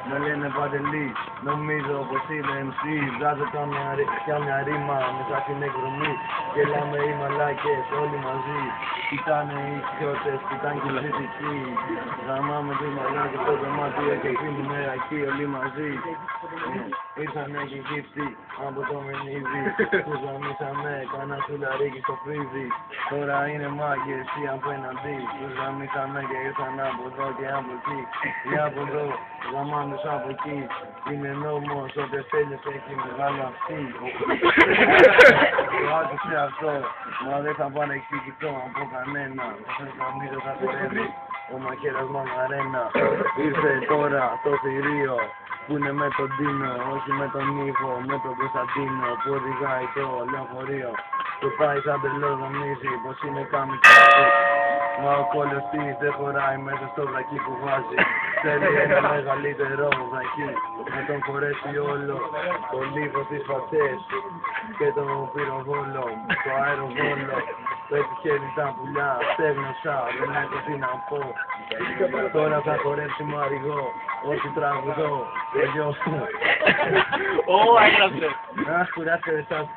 Με λένε Παντελή, νομίζω πως είμαι MC. Βγάζω μια ρήμα μέσα στην εκδρομή. Γελάμε οι μαλάκες όλοι μαζί. Κοιτάνε οι χιώτες, κοιτάνε και οι κριτικοί. Γαμάμε τους μαλάκες στο δωμάτιο και πίνουμε εκεί όλοι μαζί. Ήρθανε και γύφτη από το μενίδι. Τους γαμίσαμε, κάνα σουλαρίκι στο φρύδι. Τώρα είναι μάγκες ή απέναντι. Τους γαμίσαμε και ήρθαν από εδώ και από εκεί. Ή από εδώ, γαμάνους από εκεί. Είναι νόμος, ό,τι θέλεις έχει μεγάλο αυτή. Το άκουσε αυτό, μα δεν θα παρεξηγηθώ από κανένα. Όσο νομίζω θα χορεύει ο μαχαίρας Μαγαρένα. Ήρθε τώρα το θηρίο που είναι με τον Τίνο, όχι με τον Νίβο, με τον Κωνσταντίνο που οδηγάει το λεωφορείο. Το πάει σαν τρελό, νομίζει πως είναι καμικάζι. Μα ο κόλλος της δεν χωράει μέσα στο βρακί που βάζει. Θέλει ένα μεγαλύτερο βρακί να τον χωρέσει όλο το λίβο στις φατές και το πυροβόλο, το αεροβόλο. Πέτυχε τα πουλιά, στέγνωσα, δεν έχω τι να πω. Τώρα θα χορέψει Μαριγό, όχι τραγουδό, τελειώσου. Ω, έγραψε. Αχ, κουράστηκε εσάς.